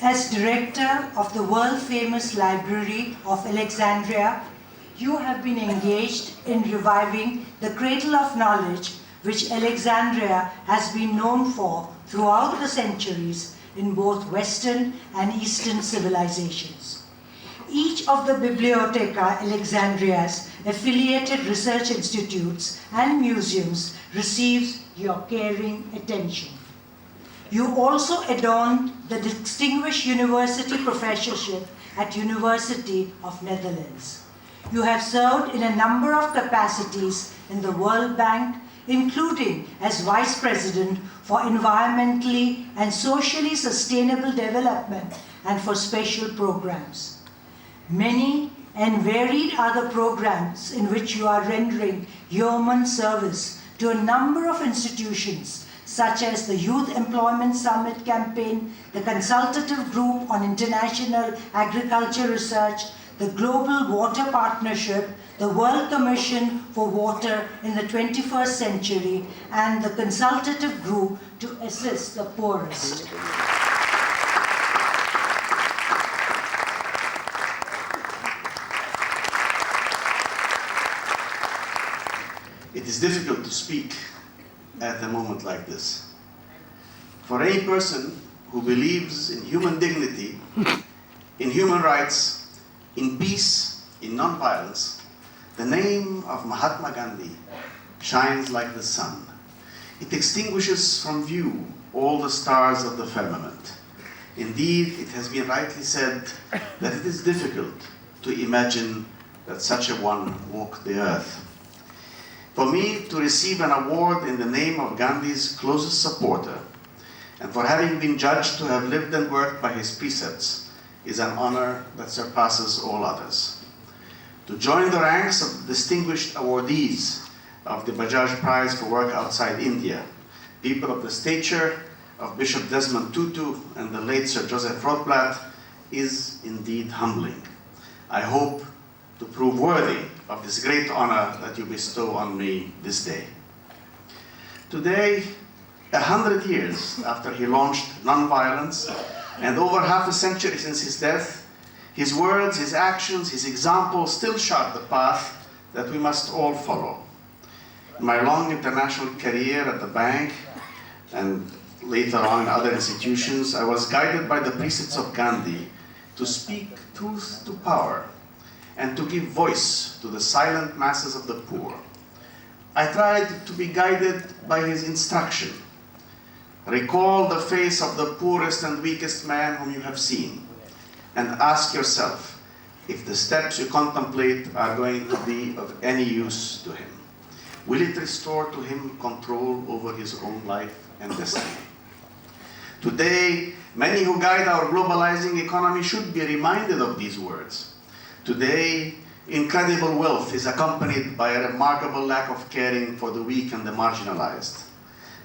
As director of the world-famous Library of Alexandria, you have been engaged in reviving the cradle of knowledge which Alexandria has been known for throughout the centuries in both Western and Eastern civilizations. Each of the Bibliotheca Alexandria's affiliated research institutes and museums receives your caring attention. You also adorned the Distinguished University Professorship at University of Netherlands. You have served in a number of capacities in the World Bank, including as Vice President for Environmentally and Socially Sustainable Development and for Special Programs. Many and varied other programs in which you are rendering yeoman service to a number of institutions such as the Youth Employment Summit Campaign, the Consultative Group on International Agriculture Research, the Global Water Partnership, the World Commission for Water in the 21st Century, and the Consultative Group to Assist the Poorest. It is difficult to speak at a moment like this. For any person who believes in human dignity, in human rights, in peace, in non-violence, the name of Mahatma Gandhi shines like the sun. It extinguishes from view all the stars of the firmament. Indeed, it has been rightly said that it is difficult to imagine that such a one walked the earth. For me to receive an award in the name of Gandhi's closest supporter, and for having been judged to have lived and worked by his precepts, is an honor that surpasses all others. To join the ranks of the distinguished awardees of the Bajaj Prize for Work Outside India, people of the stature of Bishop Desmond Tutu and the late Sir Joseph Rotblat, is indeed humbling. I hope to prove worthy of this great honor that you bestow on me this day. Today, 100 years after he launched nonviolence, and over half a century since his death, his words, his actions, his example still chart the path that we must all follow. In my long international career at the bank and later on in other institutions, I was guided by the precepts of Gandhi to speak truth to power and to give voice to the silent masses of the poor. I tried to be guided by his instruction. Recall the face of the poorest and weakest man whom you have seen, and ask yourself if the steps you contemplate are going to be of any use to him. Will it restore to him control over his own life and destiny? Today, many who guide our globalizing economy should be reminded of these words. Today, incredible wealth is accompanied by a remarkable lack of caring for the weak and the marginalized.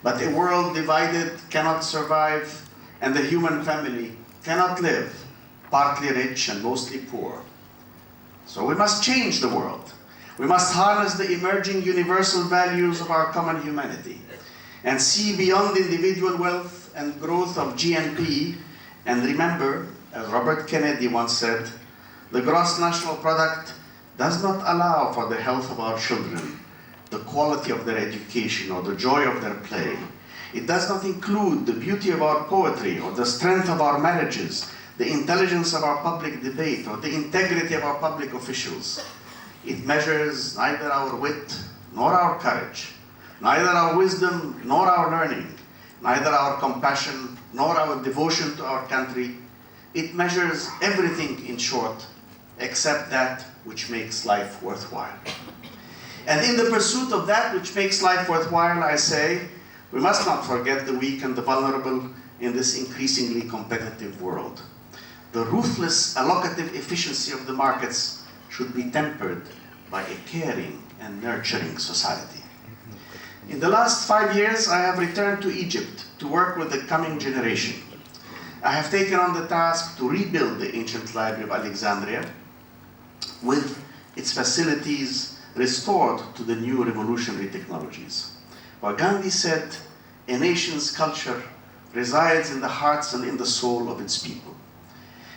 But a world divided cannot survive, and the human family cannot live, partly rich and mostly poor. So we must change the world. We must harness the emerging universal values of our common humanity and see beyond individual wealth and growth of GNP, and remember, as Robert Kennedy once said, the gross national product does not allow for the health of our children, the quality of their education, or the joy of their play. It does not include the beauty of our poetry, or the strength of our marriages, the intelligence of our public debate, or the integrity of our public officials. It measures neither our wit nor our courage, neither our wisdom nor our learning, neither our compassion nor our devotion to our country. It measures everything, in short, except that which makes life worthwhile. And in the pursuit of that which makes life worthwhile, I say, we must not forget the weak and the vulnerable in this increasingly competitive world. The ruthless allocative efficiency of the markets should be tempered by a caring and nurturing society. In the last 5 years, I have returned to Egypt to work with the coming generation. I have taken on the task to rebuild the ancient library of Alexandria with its facilities restored to the new revolutionary technologies. For Gandhi said, a nation's culture resides in the hearts and in the soul of its people.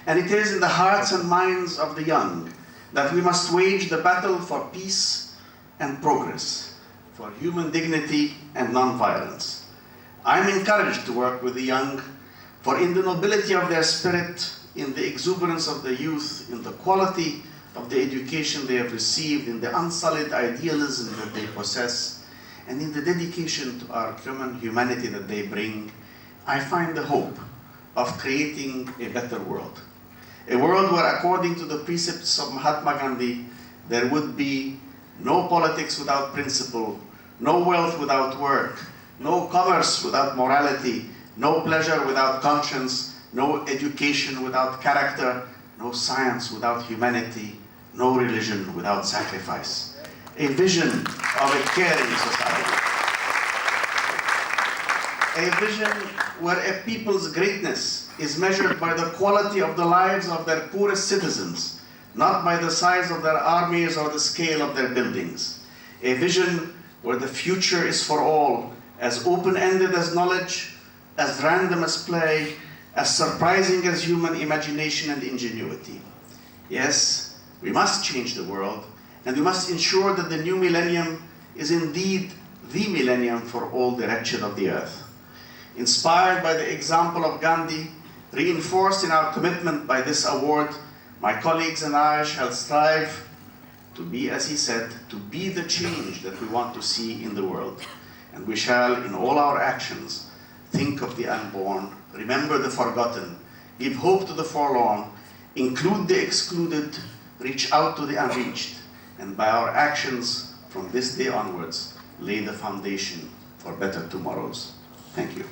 And it is in the hearts and minds of the young that we must wage the battle for peace and progress, for human dignity and non-violence. I am encouraged to work with the young, for in the nobility of their spirit, in the exuberance of the youth, in the quality of the education they have received, in the unsullied idealism that they possess, and in the dedication to our common humanity that they bring, I find the hope of creating a better world. A world where, according to the precepts of Mahatma Gandhi, there would be no politics without principle, no wealth without work, no commerce without morality, no pleasure without conscience, no education without character, no science without humanity, no religion without sacrifice. A vision of a caring society. A vision where a people's greatness is measured by the quality of the lives of their poorest citizens, not by the size of their armies or the scale of their buildings. A vision where the future is for all, as open-ended as knowledge, as random as play, as surprising as human imagination and ingenuity. Yes, we must change the world, and we must ensure that the new millennium is indeed the millennium for all the wretched of the earth. Inspired by the example of Gandhi, reinforced in our commitment by this award, my colleagues and I shall strive to be, as he said, to be the change that we want to see in the world. And we shall, in all our actions, think of the unborn, remember the forgotten, give hope to the forlorn, include the excluded, reach out to the unreached, and by our actions from this day onwards, lay the foundation for better tomorrows. Thank you.